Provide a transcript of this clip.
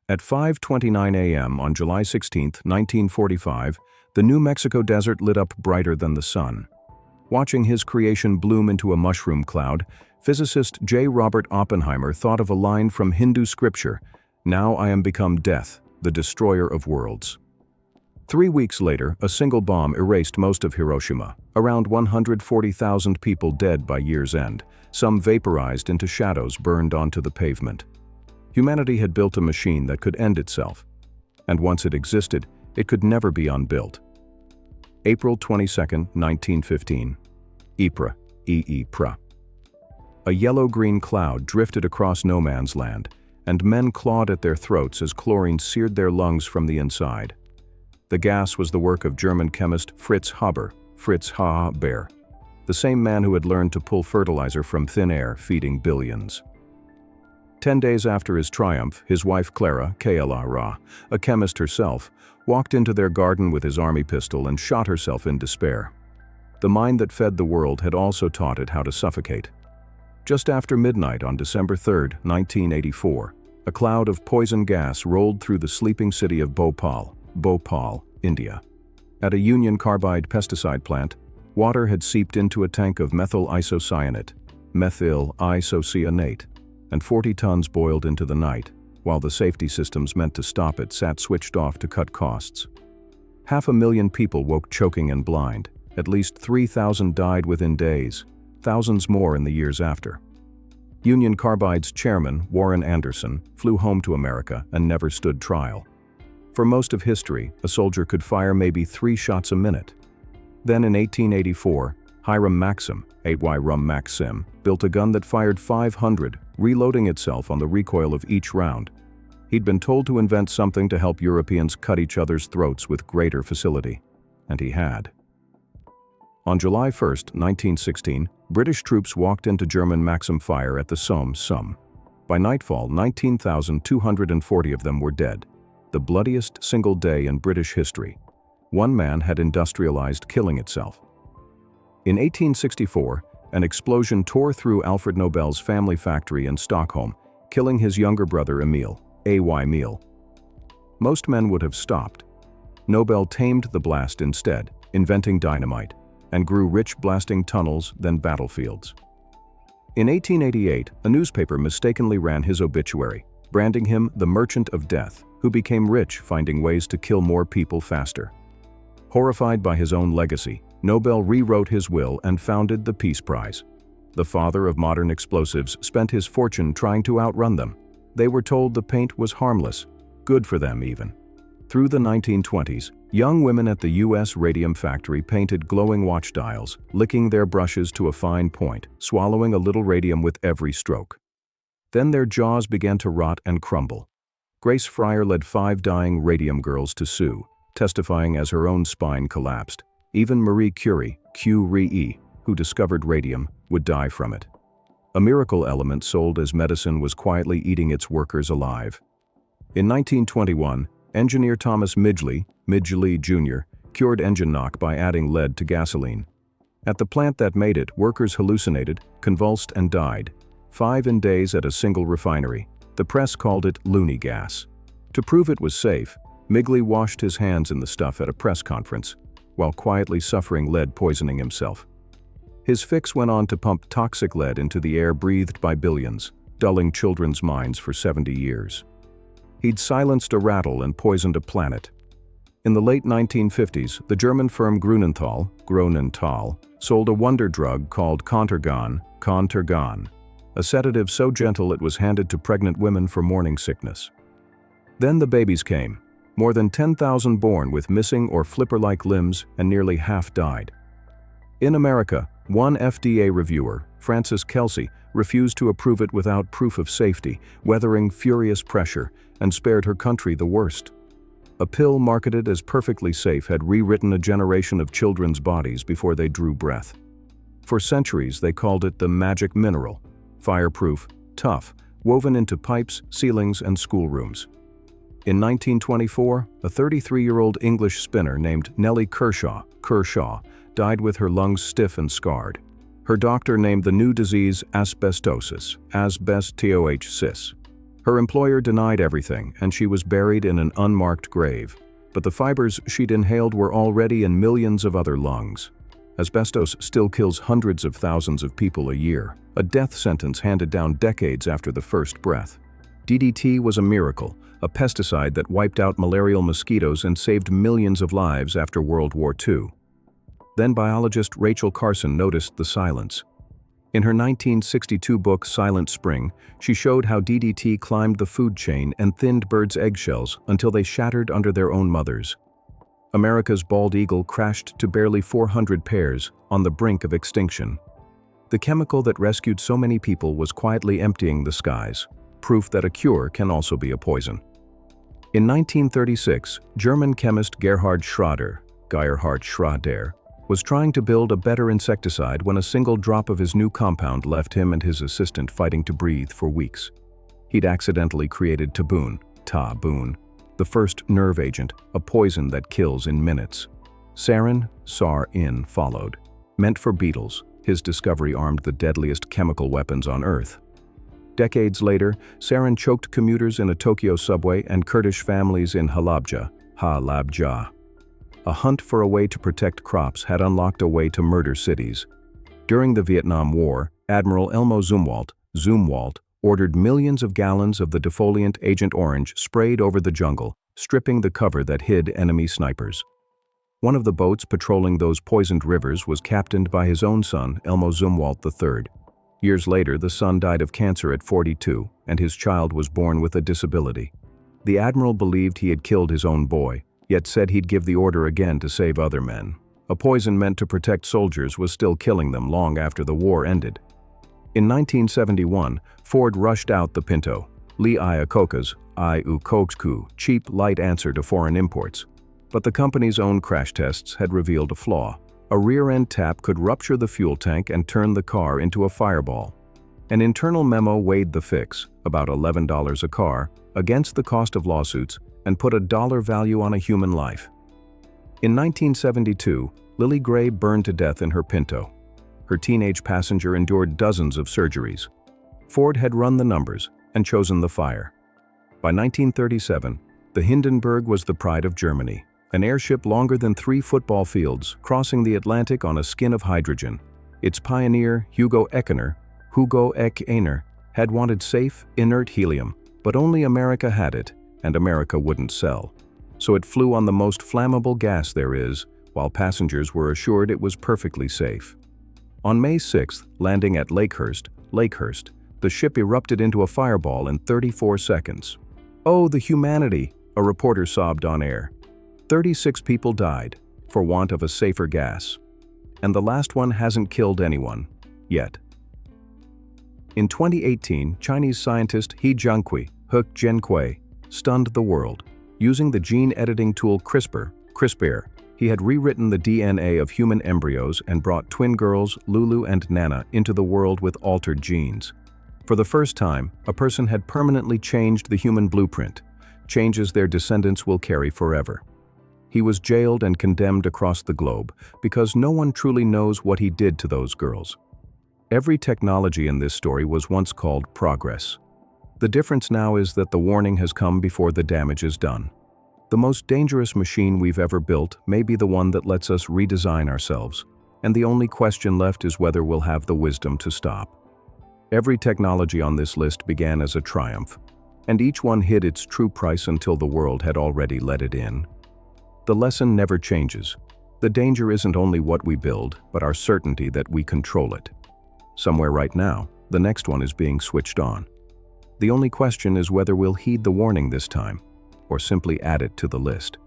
At 5:29 a.m. on July 16, 1945, the New Mexico desert lit up brighter than the sun. Watching his creation bloom into a mushroom cloud, physicist J. Robert Oppenheimer thought of a line from Hindu scripture, "Now I am become death, the destroyer of worlds." 3 weeks later, a single bomb erased most of Hiroshima, around 140,000 people dead by year's end, some vaporized into shadows burned onto the pavement. Humanity had built a machine that could end itself, and once it existed, it could never be unbuilt. April 22, 1915. Ypres, Ypres. A yellow-green cloud drifted across no man's land, and men clawed at their throats as chlorine seared their lungs from the inside. The gas was the work of German chemist Fritz Haber, Fritz Haber, the same man who had learned to pull fertilizer from thin air, feeding billions. 10 days after his triumph, his wife Clara, Clara, a chemist herself, walked into their garden with his army pistol and shot herself in despair. The mind that fed the world had also taught it how to suffocate. Just after midnight on December 3, 1984, a cloud of poison gas rolled through the sleeping city of Bhopal, India. At a Union Carbide pesticide plant, water had seeped into a tank of methyl isocyanate, and 40 tons boiled into the night, while the safety systems meant to stop it sat switched off to cut costs. 500,000 people woke choking and blind. At least 3,000 died within days, thousands more in the years after. Union Carbide's chairman, Warren Anderson, flew home to America and never stood trial. For most of history, a soldier could fire maybe 3 shots a minute. Then in 1884, Hiram Maxim, Maxim, built a gun that fired 500, reloading itself on the recoil of each round. He'd been told to invent something to help Europeans cut each other's throats with greater facility. And he had. On July 1, 1916, British troops walked into German Maxim fire at the Somme. By nightfall, 19,240 of them were dead, the bloodiest single day in British history. One man had industrialized killing itself. In 1864, an explosion tore through Alfred Nobel's family factory in Stockholm, killing his younger brother Emil, Emil. Most men would have stopped. Nobel tamed the blast instead, inventing dynamite, and grew rich blasting tunnels, then battlefields. In 1888, a newspaper mistakenly ran his obituary, branding him the Merchant of Death, who became rich finding ways to kill more people faster. Horrified by his own legacy, Nobel rewrote his will and founded the Peace Prize. The father of modern explosives spent his fortune trying to outrun them. They were told the paint was harmless, good for them even. Through the 1920s, young women at the U.S. radium factory painted glowing watch dials, licking their brushes to a fine point, swallowing a little radium with every stroke. Then their jaws began to rot and crumble. Grace Fryer led 5 dying radium girls to sue, testifying as her own spine collapsed. Even Marie Curie, who discovered radium, would die from it. A miracle element sold as medicine was quietly eating its workers alive. In 1921, engineer Thomas Midgley Jr., cured engine knock by adding lead to gasoline. At the plant that made it, workers hallucinated, convulsed, and died. 5 in days at a single refinery. The press called it loony gas. To prove it was safe, Midgley washed his hands in the stuff at a press conference, while quietly suffering lead poisoning himself. His fix went on to pump toxic lead into the air breathed by billions, dulling children's minds for 70 years. He'd silenced a rattle and poisoned a planet. In the late 1950s, the German firm Grunenthal sold a wonder drug called Contergan, a sedative so gentle it was handed to pregnant women for morning sickness. Then the babies came. More than 10,000 born with missing or flipper-like limbs, and nearly half died. In America, one FDA reviewer, Francis Kelsey, refused to approve it without proof of safety, weathering furious pressure, and spared her country the worst. A pill marketed as perfectly safe had rewritten a generation of children's bodies before they drew breath. For centuries, they called it the magic mineral, fireproof, tough, woven into pipes, ceilings, and schoolrooms. In 1924, a 33-year-old English spinner named Nellie Kershaw, died with her lungs stiff and scarred. Her doctor named the new disease asbestosis. Her employer denied everything, and she was buried in an unmarked grave. But the fibers she'd inhaled were already in millions of other lungs. Asbestos still kills hundreds of thousands of people a year, a death sentence handed down decades after the first breath. DDT was a miracle, a pesticide that wiped out malarial mosquitoes and saved millions of lives after World War II. Then biologist Rachel Carson noticed the silence. In her 1962 book Silent Spring, she showed how DDT climbed the food chain and thinned birds' eggshells until they shattered under their own mothers. America's bald eagle crashed to barely 400 pairs, on the brink of extinction. The chemical that rescued so many people was quietly emptying the skies, proof that a cure can also be a poison. In 1936, German chemist Gerhard Schrader was trying to build a better insecticide when a single drop of his new compound left him and his assistant fighting to breathe for weeks. He'd accidentally created taboon, the first nerve agent, a poison that kills in minutes. Sarin followed. Meant for beetles, his discovery armed the deadliest chemical weapons on Earth. Decades later, sarin choked commuters in a Tokyo subway and Kurdish families in Halabja. A hunt for a way to protect crops had unlocked a way to murder cities. During the Vietnam War, Admiral Elmo Zumwalt ordered millions of gallons of the defoliant Agent Orange sprayed over the jungle, stripping the cover that hid enemy snipers. One of the boats patrolling those poisoned rivers was captained by his own son, Elmo Zumwalt III. Years later, the son died of cancer at 42, and his child was born with a disability. The admiral believed he had killed his own boy, yet said he'd give the order again to save other men. A poison meant to protect soldiers was still killing them long after the war ended. In 1971, Ford rushed out the Pinto, Li Iacocca's cheap, light answer to foreign imports. But the company's own crash tests had revealed a flaw. A rear-end tap could rupture the fuel tank and turn the car into a fireball. An internal memo weighed the fix, about $11 a car, against the cost of lawsuits and put a dollar value on a human life. In 1972, Lily Gray burned to death in her Pinto. Her teenage passenger endured dozens of surgeries. Ford had run the numbers and chosen the fire. By 1937, the Hindenburg was the pride of Germany, an airship longer than 3 football fields, crossing the Atlantic on a skin of hydrogen. Its pioneer, Hugo Eck Einer, had wanted safe, inert helium, but only America had it, and America wouldn't sell. So it flew on the most flammable gas there is, while passengers were assured it was perfectly safe. On May 6th, landing at Lakehurst, the ship erupted into a fireball in 34 seconds. "Oh, the humanity," a reporter sobbed on air. 36 people died, for want of a safer gas. And the last one hasn't killed anyone, yet. In 2018, Chinese scientist He Jiankui stunned the world. Using the gene editing tool CRISPR, he had rewritten the DNA of human embryos and brought twin girls, Lulu and Nana, into the world with altered genes. For the first time, a person had permanently changed the human blueprint, changes their descendants will carry forever. He was jailed and condemned across the globe because no one truly knows what he did to those girls. Every technology in this story was once called progress. The difference now is that the warning has come before the damage is done. The most dangerous machine we've ever built may be the one that lets us redesign ourselves, and the only question left is whether we'll have the wisdom to stop. Every technology on this list began as a triumph, and each one hid its true price until the world had already let it in. The lesson never changes. The danger isn't only what we build, but our certainty that we control it. Somewhere right now, the next one is being switched on. The only question is whether we'll heed the warning this time, or simply add it to the list.